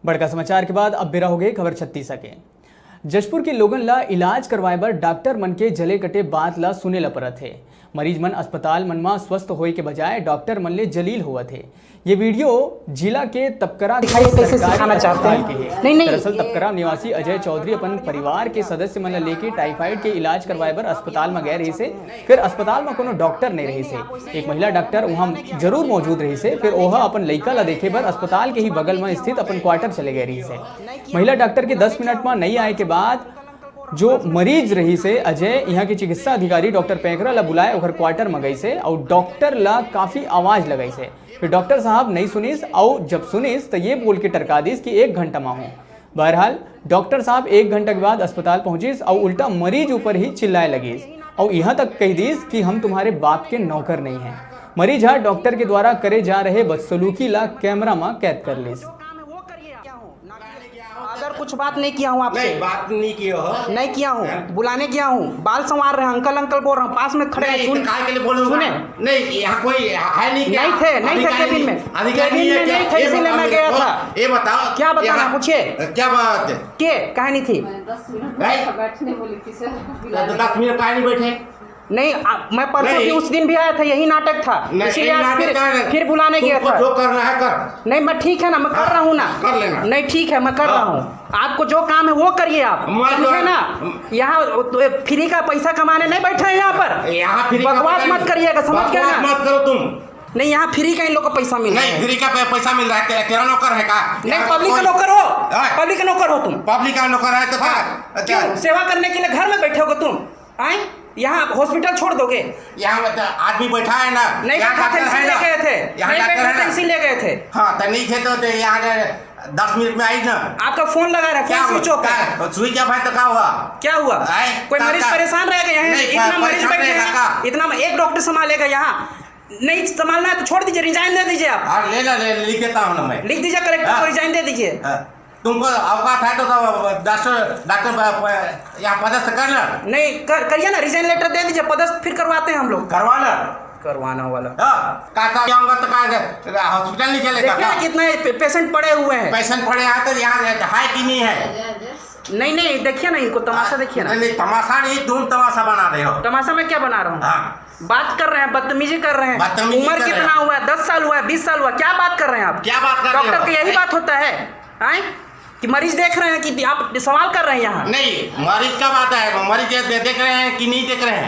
बड़का समाचार के बाद अब बेरा हो गई खबर 36 के। जशपुर के लोगन ला इलाज करवाए बर डॉक्टर मन के जले कटे बात ला सुने ला परत है। मरीज मन अस्पताल मन में स्वस्थ होए के बजाय डॉक्टर मन ले जलील हुआ थे। ये वीडियो जिला के तपकरा सरकारी अस्पताल के है। दरअसल तपकरा निवासी अजय चौधरी अपन परिवार के सदस्य मन लेके टाइफाइड के इलाज करवाए बर अस्पताल में गए रही से। फिर अस्पताल में कोनो डॉक्टर नहीं रही से। एक महिला डॉक्टर वहाँ जरूर मौजूद रही से। फिर ओह अपन लड़का ला देखे बर अस्पताल के ही बगल में स्थित अपन क्वार्टर चले गए रही से। महिला डॉक्टर के 10 मिनट में नहीं आए के बाद जो मरीज रही से अजय यहाँ के चिकित्सा अधिकारी डॉक्टर पैकरा ला बुलाए और क्वार्टर में गई से और डॉक्टर ला काफी आवाज लगाई से। फिर डॉक्टर साहब नहीं सुनिस और जब सुनिस तो ये बोल के टरका दिस कि 1 घंटा में हो। बहरहाल डॉक्टर साहब 1 घंटा के बाद अस्पताल पहुंचिस और उल्टा मरीज ऊपर ही चिल्लाए लगिस और यहाँ तक कह दिस कि हम तुम्हारे बाप के नौकर नहीं हैं। मरीज हाँ डॉक्टर के द्वारा करे जा रहे बदसलूकी ला कैमरा में कैद कर लिस। अगर कुछ बात नहीं किया हूँ आपसे, नहीं बात नहीं किया हो, नहीं किया हूँ, बुलाने गया हूँ, बाल संवार रहे हैं, अंकल अंकल बोल रहा हूँ, पास में खड़े हैं, सुन काय के लिए बोलूं? सुने नहीं यहाँ कोई है नहीं क्या? नहीं थे केबिन में, नहीं थे, इसीलिए मैं गया था। ये बताओ क्या बताना, पूछिए क्या बात है? क्या कहानी थी? 10 मिनट काहे नहीं बैठे? नहीं मैं परसों भी उस दिन भी आया था, यही नाटक था, इसीलिए आज फिर बुलाने गया था। जो करना है कर। नहीं मैं ठीक है ना, मैं कर रहा हूँ ना, कर लेना। नहीं ठीक है मैं कर रहा हूँ, आपको जो काम है वो करिए आप, समझे ना। यहाँ फ्री का पैसा कमाने नहीं बैठे हैं यहाँ पर, यहाँ फ्री बकवास मत करिएगा, समझ गए ना? मत करो तुम। नहीं यहाँ फ्री का इन लोग को पैसा मिल रहा है। नहीं फ्री का पैसा मिल रहा है, तेरा नौकर है का? नहीं पब्लिक का नौकर हो, पब्लिक का नौकर हो तुम। पब्लिक का नौकर है तो क्यों सेवा करने के लिए घर में बैठे होगे तुम? आए यहाँ हॉस्पिटल छोड़ दोगे? यहाँ आदमी बैठा है ना, नहीं बैठा थे इसीलिए गए थे, नहीं बैठा थे इसीलिए गए थे। हाँ तो नहीं थे तो यहाँ 10 मिनट में आई ना। आपका फोन लगा रहा है, फोन स्विच ऑफ है। स्विच ऑफ है तो क्या हुआ? क्या हुआ? कोई मरीज परेशान रहेगा यहाँ? इतना मरीज बैठे हैं, इतना एक डॉक्टर संभालेगा यहाँ? नहीं संभालना है तो छोड़ दीजिए, रिजाइन दे दीजिए आप। हाँ ले लिख देता हूँ ना मैं, लिख दीजिए कलेक्टर को, रिजाइन दे दीजिए। तुमको अवकाश है तो डॉक्टर यहाँ पदस्थ करना। नहीं करिए ना, रिजाइन लेटर दे दीजिए, पदस्थ फिर करवाते हैं हम लोग। करवाना वाला हॉस्पिटल नहीं चलेगा क्या? कितने पेशेंट पड़े हुए हैं, पेशेंट पड़े हैं तो यहाँ है कि नहीं है? नहीं देखिए ना, इनको तमाशा देखिए ना। नहीं तमाशा नहीं, तुम तमाशा बना रहे हो। तमाशा में क्या बना रहा हूँ? बात कर रहे हैं, बदतमीजी कर रहे हैं। उम्र कितना हुआ है? 10 साल हुआ है, 20 साल हुआ, क्या बात कर रहे हैं आप? क्या बात कर रहे हो? डॉक्टर की यही बात होता है कि मरीज देख रहे हैं कि आप सवाल कर रहे हैं यहाँ? नहीं मरीज का बात है, मरीज देख रहे हैं कि नहीं देख रहे हैं?